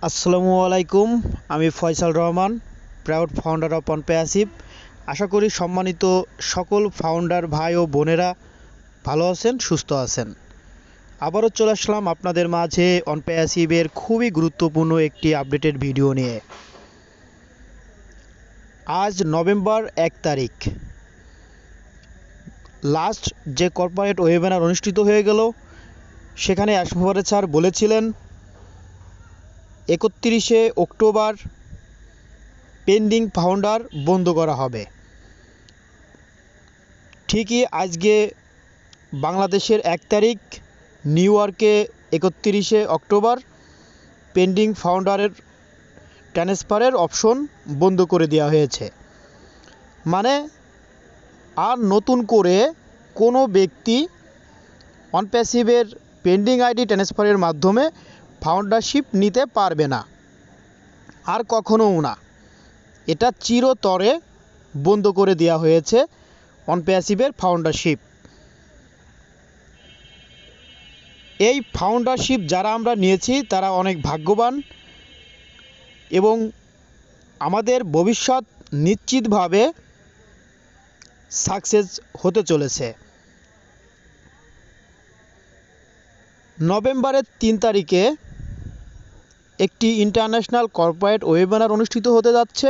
আসসালামু আলাইকুম। আমি Faisal Rahman, proud founder of Onpassive. আশা করি সম্মানিত সকল ফাউন্ডার ভাই ও বোনেরা ভালো আছেন, সুস্থ আছেন। আবারও চলে আসলাম আপনাদের মাঝে অনপ্যাসিভের খুবই গুরুত্বপূর্ণ একটি আপডেটেড ভিডিও নিয়ে। আজ নভেম্বর 1 তারিখ, লাস্ট যে কর্পোরেট ওয়েবিনার অনুষ্ঠিত হয়ে গেল, সেখানে অ্যাশমোফারে স্যার বলেছিলেন 31শে অক্টোবর পেন্ডিং ফাউন্ডার বন্ধ করা হবে। ঠিকই আজকে বাংলাদেশের 1 তারিখ, নিউ ইয়র্কে 31শে অক্টোবর পেন্ডিং ফাউন্ডারের ট্রান্সফারের অপশন বন্ধ করে দেওয়া হয়েছে। মানে আর নতুন করে কোনো ব্যক্তি অনপ্যাসিভের পেন্ডিং আইডি ট্রান্সফারের মাধ্যমে ফাউন্ডারশিপ নিতে পারবে না, আর কখনোও না। এটা চিরতরে বন্ধ করে দেওয়া হয়েছে অনপ্যাসিভের ফাউন্ডারশিপ। এই ফাউন্ডারশিপ যারা আমরা নিয়েছি তারা অনেক ভাগ্যবান এবং আমাদের ভবিষ্যৎ নিশ্চিতভাবে সাকসেস হতে চলেছে। নভেম্বরের 3 তারিখে একটি ইন্টারন্যাশনাল কর্পোরেট ওয়েবিনার অনুষ্ঠিত হতে যাচ্ছে।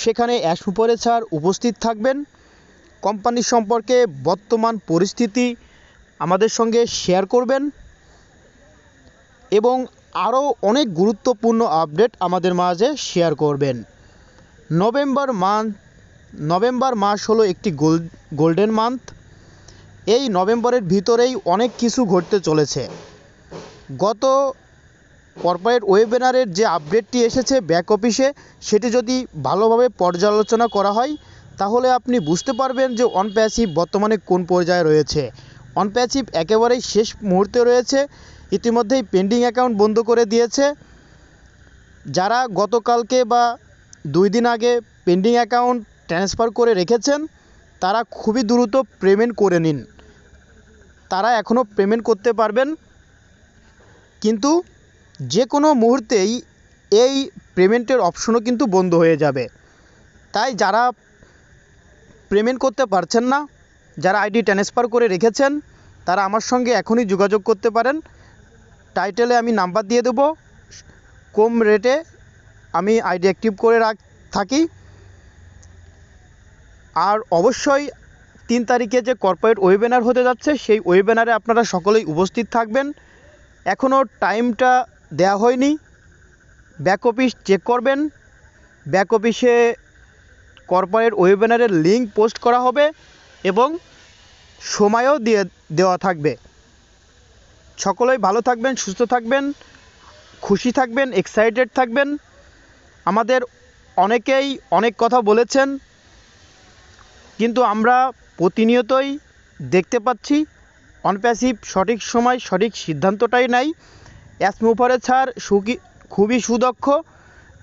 সেখানে অ্যাশমোফারে স্যার উপস্থিত থাকবেন। কোম্পানি সম্পর্কে বর্তমান পরিস্থিতি আমাদের সঙ্গে শেয়ার করবেন এবং আরও অনেক গুরুত্বপূর্ণ আপডেট আমাদের মাঝে শেয়ার করবেন। নভেম্বর মাস হলো একটি গোল্ডেন মান্থ। এই নভেম্বরের ভিতরেই অনেক কিছু ঘটতে চলেছে। গত কর্পোরেট ওয়েবিনারের যে আপডেটটি এসেছে ব্যাক অফিসে, সেটি যদি ভালোভাবে পর্যালোচনা করা হয় তাহলে আপনি বুঝতে পারবেন যে অনপ্যাসিভ বর্তমানে কোন পর্যায়ে রয়েছে। অনপ্যাসিভ একেবারেই শেষ মুহূর্তে রয়েছে। ইতিমধ্যেই পেন্ডিং অ্যাকাউন্ট বন্ধ করে দিয়েছে। যারা গতকালকে বা 2 দিন আগে পেন্ডিং অ্যাকাউন্ট ট্রান্সফার করে রেখেছেন তারা খুবই দ্রুত পেমেন্ট করে নিন। তারা এখনও পেমেন্ট করতে পারবেন, কিন্তু যে কোনো মুহূর্তেই এই পেমেন্টের অপশনও কিন্তু বন্ধ হয়ে যাবে। তাই যারা পেমেন্ট করতে পারছেন না, যারা আইডি ট্রান্সফার করে রেখেছেন, তারা আমার সঙ্গে এখনই যোগাযোগ করতে পারেন। টাইটেলে আমি নাম্বার দিয়ে দেবো। কম রেটে আমি আইডি অ্যাক্টিভ করে থাকি। আর অবশ্যই 3 তারিখে যে কর্পোরেট ওয়েবিনার হতে যাচ্ছে সেই ওয়েবিনারে আপনারা সকলেই উপস্থিত থাকবেন। এখনও টাইমটা দেওয়া হয়নি, ব্যাক অফিস চেক করবেন। ব্যাক অফিসে কর্পোরেট ওয়েবিনারের লিঙ্ক পোস্ট করা হবে এবং সময়ও দেওয়া থাকবে। সকলেই ভালো থাকবেন, সুস্থ থাকবেন, খুশি থাকবেন, এক্সাইটেড থাকবেন। আমাদের অনেকেই অনেক কথা বলেছেন, কিন্তু আমরা প্রতিনিয়তই দেখতে পাচ্ছি অনপ্যাসিভ সঠিক সময় সঠিক সিদ্ধান্তটাই নেয়। অ্যাশমোফারে স্যার খুবই সুদক্ষ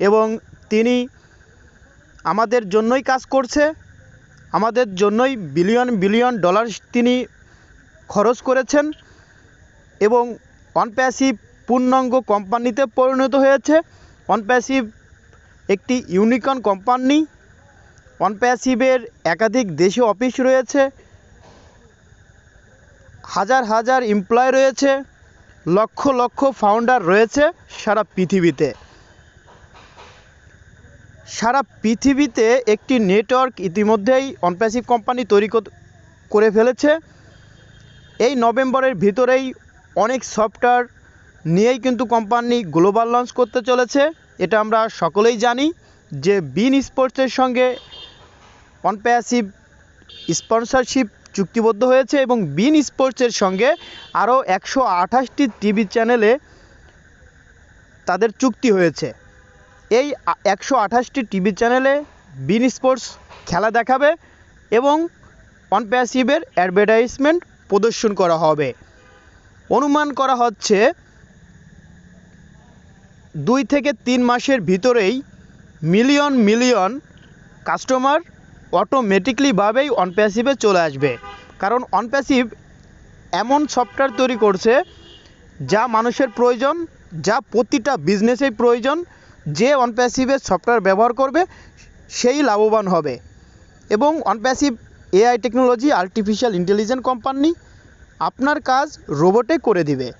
এবং তিনি আমাদের জন্যই কাজ করছে। আমাদের জন্যই বিলিয়ন বিলিয়ন ডলার তিনি খরচ করেছেন এবং অনপ্যাসিভ পূর্ণাঙ্গ কোম্পানিতে পরিণত হয়েছে। অনপ্যাসিভ একটি ইউনিকর্ন কোম্পানি। অনপ্যাসিভের একাধিক দেশে অফিস রয়েছে, হাজার হাজার এমপ্লয় রয়েছে, লক্ষ লক্ষ ফাউন্ডার রয়েছে সারা পৃথিবীতে। সারা পৃথিবীতে একটি নেটওয়ার্ক ইতিমধ্যেই অনপ্যাসিভ কোম্পানি তৈরি করে ফেলেছে। এই নভেম্বরের ভিতরেই অনেক সফটওয়্যার নিয়েই কিন্তু কোম্পানি গ্লোবাল লঞ্চ করতে চলেছে। এটা আমরা সকলেই জানি যে বিন স্পোর্টসের সঙ্গে অনপ্যাসিভ স্পন্সরশিপ চুক্তিবদ্ধ হয়েছে এবং বিন স্পোর্টসের সঙ্গে আরও 128টি টিভি চ্যানেলে তাদের চুক্তি হয়েছে। এই 128টি টিভি চ্যানেলে বিন স্পোর্টস খেলা দেখাবে এবং অনপ্যাসিভের অ্যাডভার্টাইজমেন্ট প্রদর্শন করা হবে। অনুমান করা হচ্ছে 2 থেকে 3 মাসের ভিতরেই মিলিয়ন মিলিয়ন কাস্টমার অটোমেটিকলিভাবেই অনপ্যাসিভে চলে আসবে। কারণ অনপ্যাসিভ এমন সফটওয়্যার তৈরি করছে যা মানুষের প্রয়োজন যা প্রতিটা বিজনেসেই প্রয়োজন। যে অনপ্যাসিভের সফটওয়্যার ব্যবহার করবে সেই লাভবান হবে। এবং Onpassive AI technology, artificial intelligence company আপনার কাজ রোবটে করে দিবে।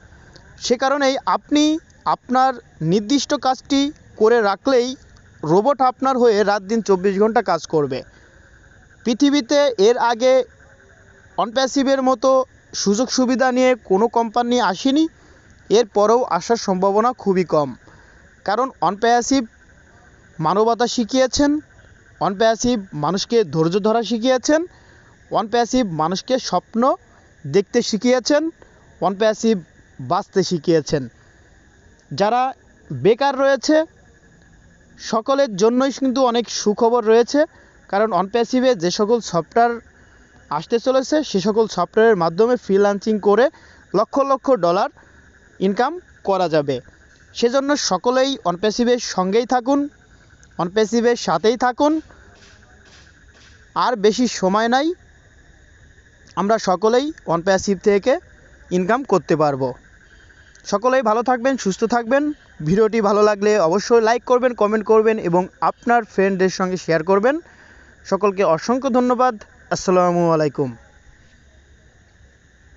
সে কারণেই আপনি আপনার নির্দিষ্ট কাজটি করে রাখলেই রোবট আপনার হয়ে রাত দিন 24 ঘন্টা কাজ করবে। পৃথিবীতে এর আগে অনপ্যাসিভের মতো সুযোগ সুবিধা নিয়ে কোনো কোম্পানি আসেনি, এরপরেও আসার সম্ভাবনা খুবই কম। কারণ অনপ্যাসিভ মানবতা শিখিয়েছেন, অনপ্যাসিভ মানুষকে ধৈর্য ধরা শিখিয়েছেন, অনপ্যাসিভ মানুষকে স্বপ্ন দেখতে শিখিয়েছেন, অনপ্যাসিভ বাঁচতে শিখিয়েছেন। যারা বেকার রয়েছে সকলের জন্যই কিন্তু অনেক সুখবর রয়েছে। কারণ অনপ্যাসিভে যে সকল সফটওয়্যার আসতে চলেছে সে সকল সফটওয়্যারের মাধ্যমে ফ্রিল্যান্সিং করে লক্ষ লক্ষ ডলার ইনকাম করা যাবে। সেজন্য সকলেই অনপ্যাসিভের সঙ্গেই থাকুন, অনপ্যাসিভের সাথেই থাকুন। আর বেশি সময় নাই, আমরা সকলেই অনপ্যাসিভ থেকে ইনকাম করতে পারবো। সকলেই ভালো থাকবেন, সুস্থ থাকবেন। ভিডিওটি ভালো লাগলে অবশ্যই লাইক করবেন, কমেন্ট করবেন এবং আপনার ফ্রেন্ডদের সঙ্গে শেয়ার করবেন। সকলকে অসংখ্য ধন্যবাদ। আসসালামু আলাইকুম।